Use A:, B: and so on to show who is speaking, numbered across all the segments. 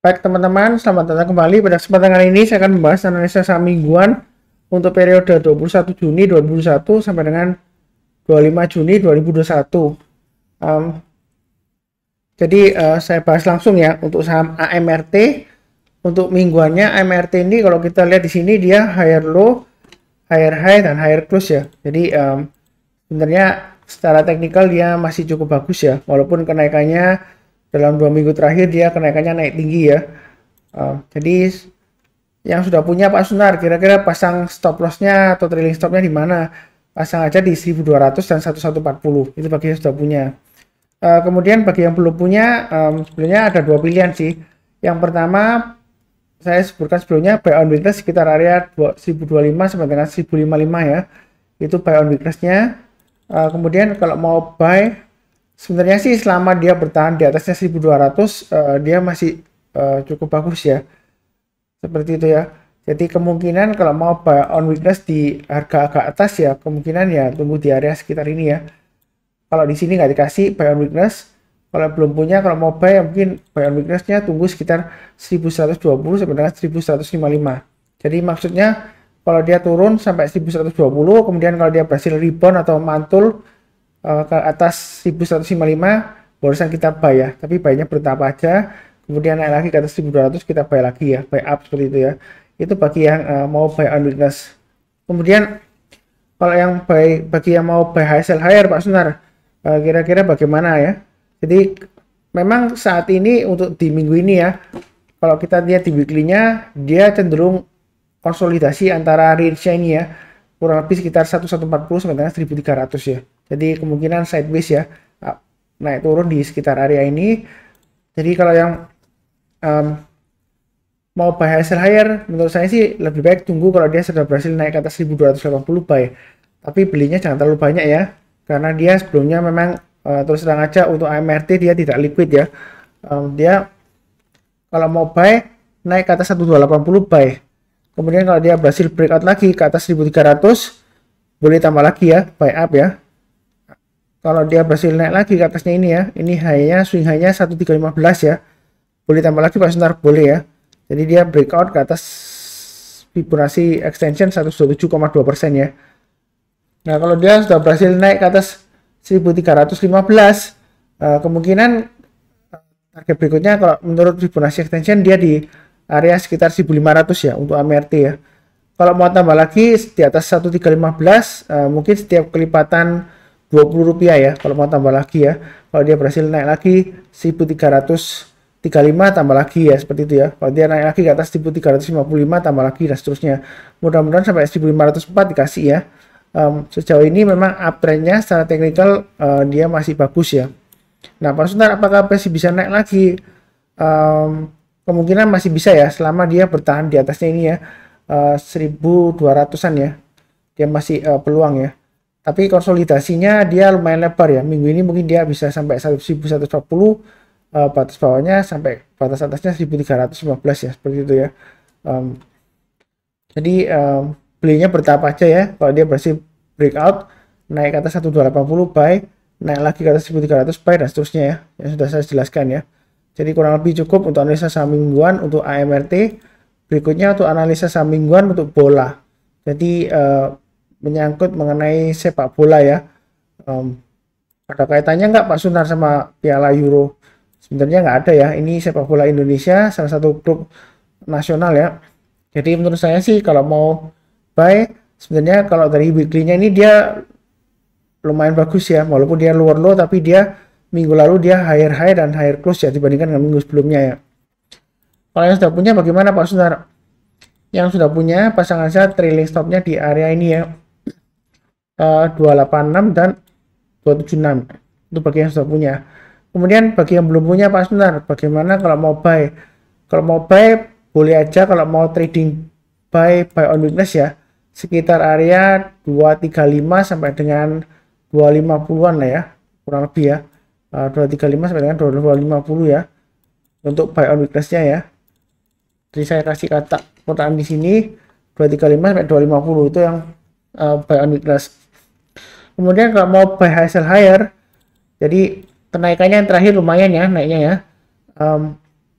A: Baik teman-teman, selamat datang kembali. Pada kesempatan kali ini saya akan membahas analisa saham mingguan untuk periode 21 Juni 2021 sampai dengan 25 Juni 2021. Saya bahas langsung ya untuk saham AMRT. Untuk mingguannya AMRT ini kalau kita lihat di sini dia higher low, higher high dan higher close ya. Jadi sebenarnya secara teknikal dia masih cukup bagus ya, walaupun kenaikannya dalam 2 minggu terakhir dia kenaikannya naik tinggi ya. Jadi yang sudah punya Pak Sunar, kira-kira pasang stop lossnya atau trailing stopnya di mana? Pasang aja di 1200 dan 1140, itu bagi yang sudah punya. Kemudian bagi yang belum punya, sebenarnya ada dua pilihan sih. Yang pertama saya sebutkan sebelumnya, buy on weakness sekitar area 1025 sampai dengan 1055 ya, itu buy on weaknessnya. Kemudian kalau mau buy, sebenarnya sih selama dia bertahan di atasnya 1200, dia masih cukup bagus ya, seperti itu ya. Jadi kemungkinan kalau mau buy on weakness di harga agak atas ya, kemungkinan ya tunggu di area sekitar ini ya. Kalau di sini nggak dikasih buy on weakness, kalau belum punya, kalau mau buy mungkin buy on weaknessnya tunggu sekitar 1120 sampai dengan 1155. Jadi maksudnya kalau dia turun sampai 1120, kemudian kalau dia berhasil rebound atau mantul ke atas 1155, barusan kita buy ya, tapi buy-nya bertahap aja. Kemudian naik lagi ke atas 1200 kita buy lagi ya, buy up seperti itu ya. Itu bagi yang mau buy on weakness. Kemudian kalau yang bagi yang mau buy high sell higher Pak Sunar, kira-kira bagaimana ya? Jadi memang saat ini untuk di minggu ini ya, kalau kita lihat di weekly-nya dia cenderung konsolidasi antara range-nya ini ya, kurang lebih sekitar 1140 sampai dengan 1300 ya. Jadi kemungkinan sideways ya, naik turun di sekitar area ini. Jadi kalau yang mau buy high sell higher, menurut saya sih lebih baik tunggu kalau dia sudah berhasil naik ke atas 1280 buy. Tapi belinya jangan terlalu banyak ya, karena dia sebelumnya memang terus terang aja untuk AMRT dia tidak liquid ya. Dia kalau mau buy naik ke atas 1280 buy. Kemudian kalau dia berhasil breakout lagi ke atas 1300, boleh tambah lagi ya, buy up ya. Kalau dia berhasil naik lagi ke atasnya ini ya, ini high-nya, swing high-nya 1315 ya, boleh tambah lagi Pak Sunar, boleh ya. Jadi dia breakout ke atas Fibonacci extension 127,2% ya. Nah kalau dia sudah berhasil naik ke atas 1315, kemungkinan target berikutnya kalau menurut Fibonacci extension dia di area sekitar 1500 ya untuk AMRT ya. Kalau mau tambah lagi di atas 1315, mungkin setiap kelipatan Rp20 ya kalau mau tambah lagi ya. Kalau dia berhasil naik lagi 1335 tambah lagi ya, seperti itu ya. Kalau dia naik lagi ke atas 1355 tambah lagi dan seterusnya. Mudah-mudahan sampai 1504 dikasih ya. Sejauh ini memang uptrendnya secara teknikal dia masih bagus ya. Nah Pak Sunar, apakah masih bisa naik lagi? Kemungkinan masih bisa ya selama dia bertahan di atasnya ini ya, 1200-an ya, dia masih peluang ya. Tapi konsolidasinya dia lumayan lebar ya, minggu ini mungkin dia bisa sampai 1140, batas bawahnya sampai batas atasnya 1315 ya, seperti itu ya. Jadi belinya bertahap aja ya. Kalau dia berhasil breakout naik ke atas 1280 buy, naik lagi ke atas 1300 buy dan seterusnya ya, yang sudah saya jelaskan ya. Jadi kurang lebih cukup untuk analisa saham mingguan untuk AMRT. Berikutnya untuk analisa saham mingguan untuk bola. Jadi menyangkut mengenai sepak bola ya. Ada kaitannya nggak Pak Sunar sama Piala Euro? Sebenarnya nggak ada ya. Ini sepak bola Indonesia, salah satu klub nasional ya. Jadi menurut saya sih kalau mau buy, sebenarnya kalau dari weekly-nya ini dia lumayan bagus ya. Walaupun dia lower low, tapi dia minggu lalu dia higher high dan higher close ya dibandingkan dengan minggu sebelumnya ya. Kalau yang sudah punya bagaimana Pak Sunar? Yang sudah punya pasangan saya trailing stopnya di area ini ya, 286 dan 276. Itu bagi yang sudah punya. Kemudian bagi yang belum punya Pak Sunar, bagaimana kalau mau buy? Kalau mau buy boleh aja, kalau mau trading buy on weakness ya, sekitar area 235 sampai dengan 250-an lah ya, kurang lebih ya. 235 sampai dengan 250 ya untuk buy on weakness-nya ya. Jadi saya kasih kata kotaan di sini 235 sampai 250 itu yang buy on weakness. Kemudian kalau mau buy high sell higher, jadi kenaikannya yang terakhir lumayan ya naiknya ya.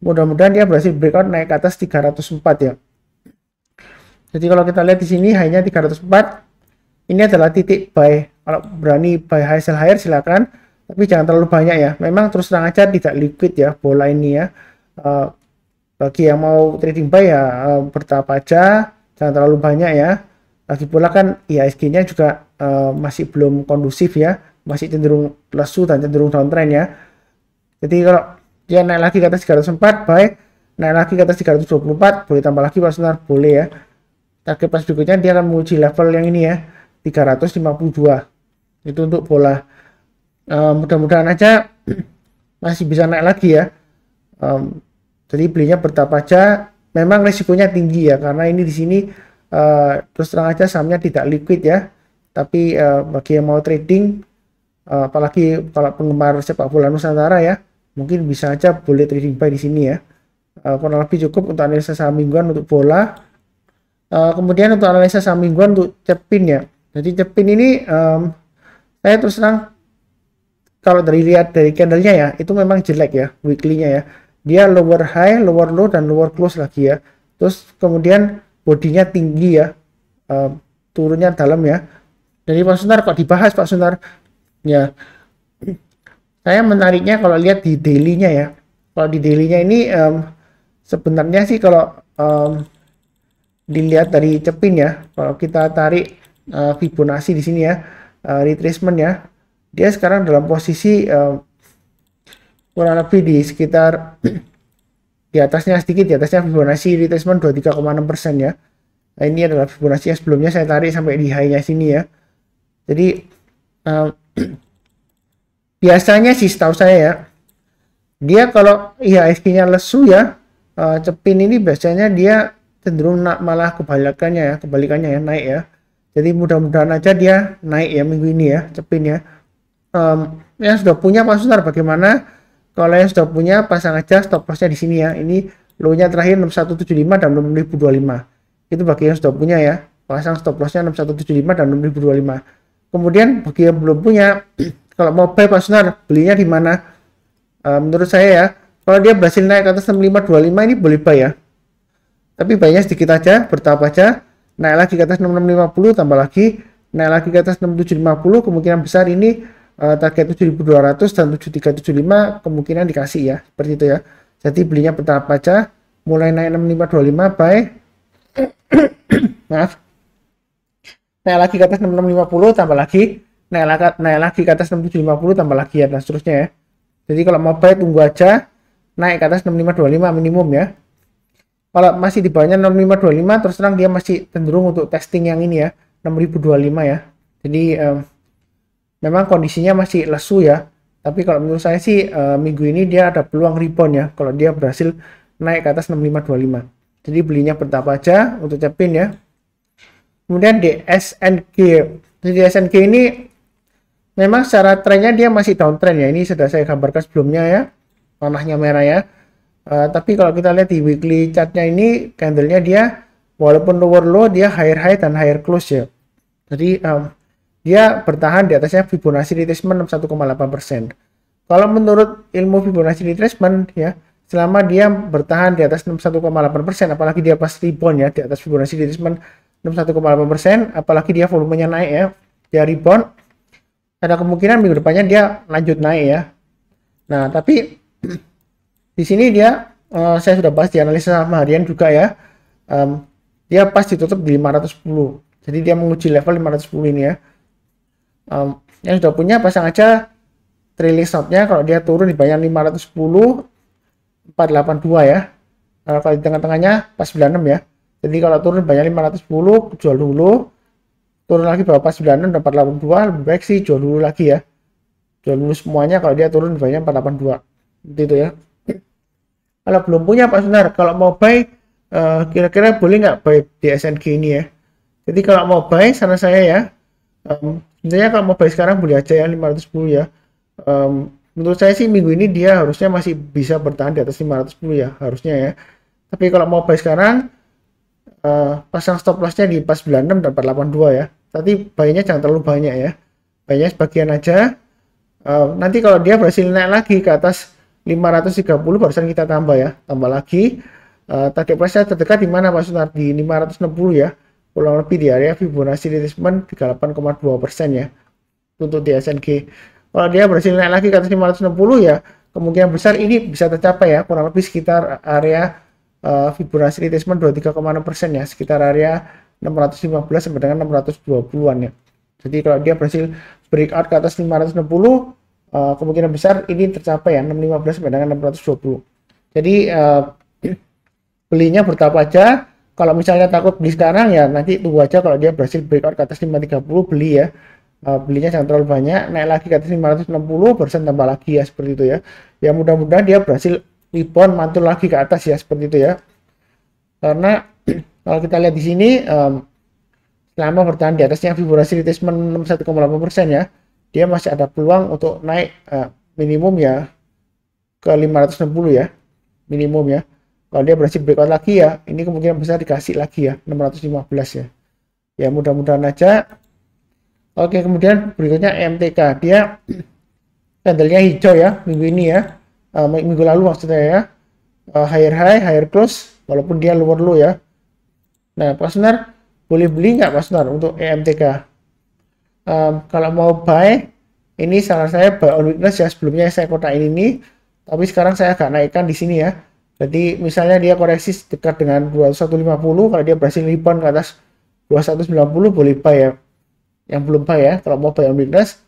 A: mudah-mudahan dia berhasil breakout naik ke atas 304 ya. Jadi kalau kita lihat di sini hanya 304, ini adalah titik buy. Kalau berani buy high sell higher silakan, tapi jangan terlalu banyak ya. Memang terus terang aja tidak liquid ya bola ini ya. Bagi yang mau trading buy ya bertahap aja, jangan terlalu banyak ya. Lagi pula kan IHSG-nya juga masih belum kondusif ya, masih cenderung lesu dan cenderung downtrend ya. Jadi kalau dia naik lagi ke atas 304 buy, naik lagi ke atas 324 boleh tambah lagi Pak Sunar, boleh ya. Target pas berikutnya dia akan menguji level yang ini ya, 352. Itu untuk bola. Mudah-mudahan aja masih bisa naik lagi ya. Jadi belinya bertahap aja. Memang risikonya tinggi ya, karena ini di sini terus terang aja sahamnya tidak liquid ya. Tapi bagi yang mau trading, apalagi kalau penggemar sepak bola Nusantara ya, mungkin bisa aja boleh trading buy di sini ya. Kurang lebih cukup untuk analisa saham mingguan untuk bola. Kemudian untuk analisa saham mingguan untuk Cepin ya. Jadi Cepin ini saya terus terang kalau lihat dari candlenya ya, itu memang jelek ya weekly-nya ya. Dia lower high, lower low, dan lower close lagi ya. Terus kemudian bodinya tinggi ya, turunnya dalam ya. Jadi Pak Sunar kok dibahas Pak Sunar ya. Saya menariknya kalau lihat di daily-nya ya. Kalau di daily-nya ini sebenarnya sih kalau dilihat dari Cepin ya, kalau kita tarik Fibonacci di sini ya, retracement ya, dia sekarang dalam posisi kurang lebih di sekitar di atasnya sedikit, di atasnya Fibonacci retracement 23,6% ya. Nah, ini adalah Fibonacci yang sebelumnya saya tarik sampai di high-nya sini ya. Jadi biasanya sih setahu saya ya, dia kalau IHSG-nya lesu ya, Cepin ini biasanya dia cenderung malah kebalikannya ya, naik ya. Jadi mudah-mudahan aja dia naik ya minggu ini ya, Cepin ya. Yang sudah punya Pak Sunar bagaimana? Kalau yang sudah punya pasang aja stop lossnya di sini ya. Ini low-nya terakhir 6175 dan 6025. Itu bagi yang sudah punya ya. Pasang stop lossnya 6175 dan 6025. Kemudian bagi yang belum punya, kalau mau buy Pak Sunar, belinya di mana? Menurut saya ya, kalau dia berhasil naik ke atas 6525 ini boleh buy ya. Tapi buy-nya sedikit aja, bertahap aja. Naik lagi ke atas 6650, tambah lagi. Naik lagi ke atas 6750, kemungkinan besar ini target 7200 dan 7375 kemungkinan dikasih ya, seperti itu ya. Jadi belinya bertahap aja, mulai naik 6525 buy. Maaf. Naik lagi ke atas 6650 tambah lagi, naik lagi ke atas 6750 tambah lagi ya, dan seterusnya ya. Jadi kalau mau buy tunggu aja naik ke atas 6525 minimum ya. Kalau masih di bawahnya 6525 terus terang dia masih cenderung untuk testing yang ini ya, 6025 ya. Jadi memang kondisinya masih lesu ya, tapi kalau menurut saya sih minggu ini dia ada peluang rebound ya kalau dia berhasil naik ke atas 6525. Jadi belinya bertahap aja untuk Cepin ya. Kemudian di SNG, jadi SNG ini memang secara trennya dia masih downtrend ya. Ini sudah saya gambarkan sebelumnya ya, panahnya merah ya. Tapi kalau kita lihat di weekly chartnya ini, candlenya dia walaupun lower low dia higher high dan higher close ya. Jadi dia bertahan di atasnya Fibonacci retracement 61,8%. Kalau menurut ilmu Fibonacci retracement ya, selama dia bertahan di atas 61,8%, apalagi dia pas rebound ya di atas Fibonacci retracement 61,8%, apalagi dia volumenya naik ya, dia rebound, ada kemungkinan minggu depannya dia lanjut naik ya. Nah, tapi di sini dia saya sudah bahas di analisa saham harian juga ya. Dia pas ditutup di 510. Jadi dia menguji level 510 ini ya. Yang sudah punya pasang aja trailing stop-nya, kalau dia turun di banyak 510 482 ya. Kalau di tengah-tengahnya pas 96 ya. Jadi kalau turun banyak 510 jual dulu. Turun lagi bawah pas 96 dan 482, lebih baik sih jual dulu lagi ya. Jual dulu semuanya kalau dia turun di banyak 482. Seperti itu ya. Kalau belum punya Pak Sunar, kalau mau buy kira-kira boleh nggak buy di SNG ini ya. Jadi kalau mau buy saran saya ya, sebenarnya kalau mau buy sekarang boleh aja ya 510 ya. Menurut saya sih minggu ini dia harusnya masih bisa bertahan di atas 510 ya, harusnya ya. Tapi kalau mau buy sekarang pasang stop lossnya di 496 dan 482 ya. Tapi buy-nya jangan terlalu banyak ya. Buy-nya sebagian aja. Nanti kalau dia berhasil naik lagi ke atas 530 barusan kita tambah ya, tambah lagi. Target price terdekat di mana Pak Sunar? Di 560 ya, kurang lebih di area Fibonacci retracement 38,2% ya untuk di SNG. Kalau dia berhasil naik lagi ke atas 560 ya, kemungkinan besar ini bisa tercapai ya, kurang lebih sekitar area Fibonacci retracement 23,6% ya, sekitar area 615 sampai dengan 620-an ya. Jadi kalau dia berhasil breakout ke atas 560, kemungkinan besar ini tercapai ya, 615 sampai dengan 620. Jadi belinya bertahap aja. Kalau misalnya takut beli sekarang ya nanti tunggu aja, kalau dia berhasil breakout ke atas 530 beli ya. Belinya jangan terlalu banyak, naik lagi ke atas 560% tambah lagi ya, seperti itu ya. Ya mudah-mudahan dia berhasil rebound mantul lagi ke atas ya, seperti itu ya. Karena kalau kita lihat di sini selama bertahan di atasnya Fibonacci retracement 61,8% ya, dia masih ada peluang untuk naik minimum ya ke 560 ya, minimum ya. Kalau dia berhasil breakout lagi ya, ini kemungkinan besar dikasih lagi ya, 615 ya. Ya mudah-mudahan aja. Oke, kemudian berikutnya MTK, dia candlenya hijau ya minggu ini ya, minggu lalu maksudnya ya, higher high, higher close, walaupun dia lower low ya. Nah, Pak Sunar boleh beli nggak Pak Sunar untuk EMTK? Kalau mau buy, ini saran saya buy on weakness ya, sebelumnya saya kotakin ini, tapi sekarang saya agak naikkan di sini ya. Jadi misalnya dia koreksi dekat dengan 2150, kalau dia berhasil rebound ke atas 2190 boleh buy ya. Yang belum buy ya, kalau mau buy on weakness,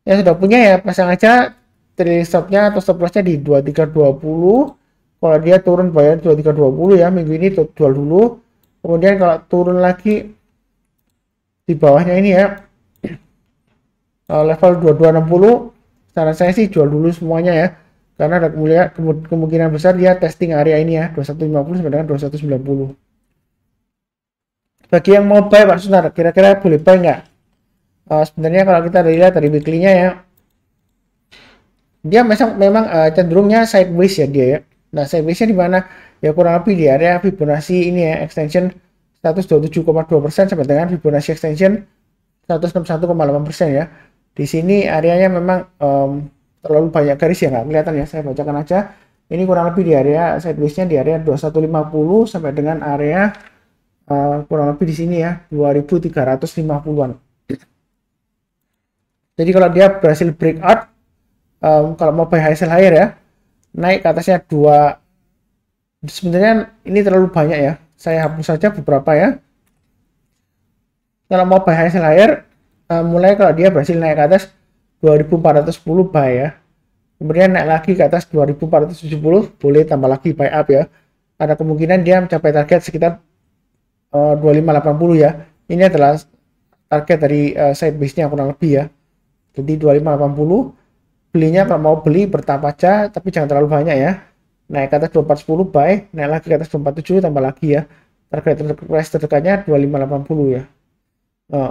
A: yang sudah punya ya pasang aja trailing stopnya atau stop lossnya di 2320. Kalau dia turun bayar 2320 ya, minggu ini jual dulu. Kemudian kalau turun lagi di bawahnya ini ya, level 2260, saran saya sih jual dulu semuanya ya, karena ada kemungkinan besar dia testing area ini ya, 2150 sampai dengan 2190. Bagi yang mau buy Pak Sunar, kira-kira boleh buy nggak? Sebenarnya kalau kita lihat dari weekly-nya ya, dia memang cenderungnya sideways ya dia ya. Nah, sideways-nya di mana? Ya kurang lebih di area Fibonacci ini ya, extension 127,2% sampai dengan Fibonacci extension 161,8% ya. Di sini areanya memang terlalu banyak garis ya, nggak kelihatan ya, saya bacakan aja. Ini kurang lebih di area sideways-nya di area 2150 sampai dengan area kurang lebih di sini ya 2350-an. Jadi kalau dia berhasil breakout, kalau mau buy high sell higher ya, naik ke atasnya sebenarnya ini terlalu banyak ya, saya hapus saja beberapa ya. Kalau mau buy high sell higher, mulai kalau dia berhasil naik ke atas 2410 buy ya, kemudian naik lagi ke atas 2470 boleh tambah lagi buy up ya. Ada kemungkinan dia mencapai target sekitar 2580 ya. Ini adalah target dari side base-nya kurang lebih ya. Jadi 2580. Belinya kalau mau beli bertahap aja, tapi jangan terlalu banyak ya. Naik ke atas 2410 buy, naik lagi ke atas 247 tambah lagi ya. Target price terdekatnya 2580 ya.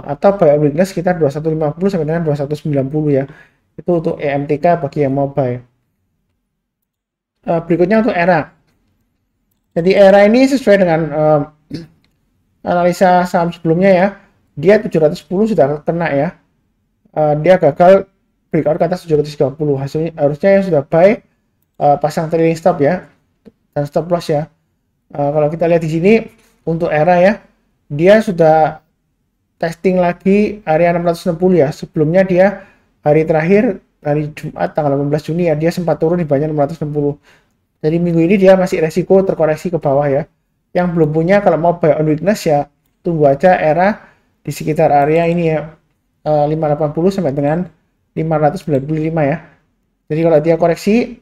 A: Atau buy on weakness sekitar 2150 sampai dengan 2190 ya. Itu untuk EMTK bagi yang mau buy. Berikutnya untuk ERA. Jadi ERA ini sesuai dengan analisa saham sebelumnya ya, dia 710 sudah kena ya, dia gagal breakout ke atas 730, hasilnya harusnya yang sudah buy pasang trailing stop ya dan stop loss ya. Kalau kita lihat di sini untuk ERA ya, dia sudah testing lagi area 660 ya, sebelumnya dia hari terakhir hari Jumat tanggal 18 Juni ya, dia sempat turun di banyak 660. Jadi minggu ini dia masih resiko terkoreksi ke bawah ya. Yang belum punya kalau mau buy on weakness ya tunggu aja ERA di sekitar area ini ya, 580 sampai dengan 595 ya. Jadi kalau dia koreksi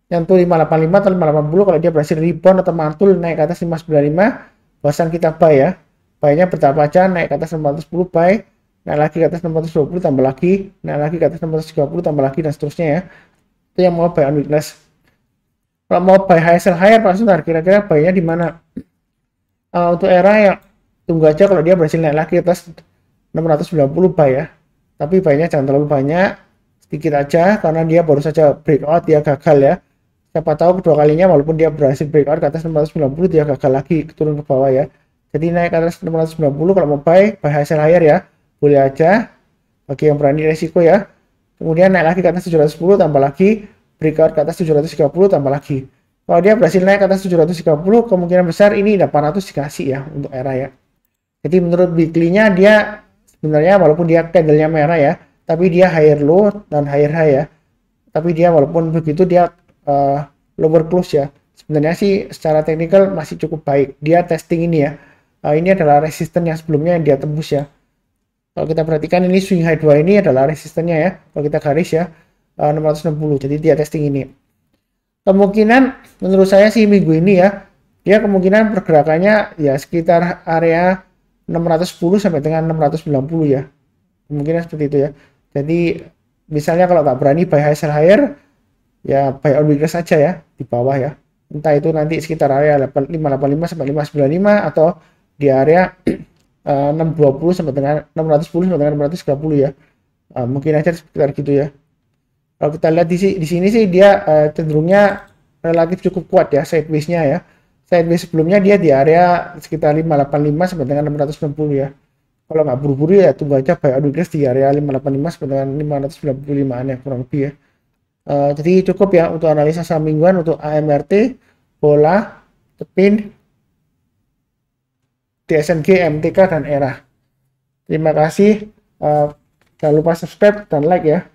A: yang tuh 585 atau 580, kalau dia berhasil rebound atau mantul naik ke atas 595, bahasan kita buy ya. Buy-nya bertahap aja, naik ke atas 610 buy, naik lagi ke atas 620 tambah lagi, naik lagi ke atas 630 tambah lagi dan seterusnya ya. Itu yang mau buy on weakness. Kalau mau buy high sell higher Pak Sunar, kira-kira buy-nya di mana? Untuk ERA ya tunggu aja kalau dia berhasil naik lagi ke atas 690 buy ya. Tapi buy-nya jangan terlalu banyak, sedikit aja karena dia baru saja breakout, dia gagal ya. Siapa tahu kedua kalinya walaupun dia berhasil breakout ke atas 690 dia gagal lagi turun ke bawah ya. Jadi naik ke atas 690 kalau mau buy high sell higher ya. Boleh aja bagi yang berani resiko ya. kemudian naik lagi ke atas 710, tambah lagi, breakout ke atas 730, tambah lagi. Kalau dia berhasil naik ke atas 730, kemungkinan besar ini 800 dikasih ya untuk era ya. Jadi menurut weekly-nya dia sebenarnya walaupun dia candle-nya merah ya, tapi dia higher low dan higher high ya. Tapi dia walaupun begitu dia lower close ya. Sebenarnya sih secara teknikal masih cukup baik. Dia testing ini ya. Ini adalah resisten yang sebelumnya yang dia tembus ya. Kalau kita perhatikan ini swing high 2 ini adalah resistennya ya. Kalau kita garis ya 660. Jadi dia testing ini. Kemungkinan menurut saya sih minggu ini ya, dia kemungkinan pergerakannya ya sekitar area 610 sampai dengan 690 ya. Kemungkinan seperti itu ya. Jadi misalnya kalau nggak berani buy high sell higher, ya buy on weakness saja ya di bawah ya. Entah itu nanti sekitar area 585 sampai 595 atau di area 620 sampai dengan 610 sampai dengan 630 ya. Mungkin aja sekitar gitu ya. Kalau kita lihat di sini sih dia cenderungnya relatif cukup kuat ya sideways-nya ya. Sideways sebelumnya dia di area sekitar 585 sampai dengan 660 ya. Kalau nggak buru-buru ya tunggu aja buy on weakness di area 585 sampai dengan 595 ya kurang lebih ya. Jadi cukup ya untuk analisa saham mingguan untuk AMRT, Bola, Tepin, DSNG, MTK, dan ERA. Terima kasih. Jangan lupa subscribe dan like ya.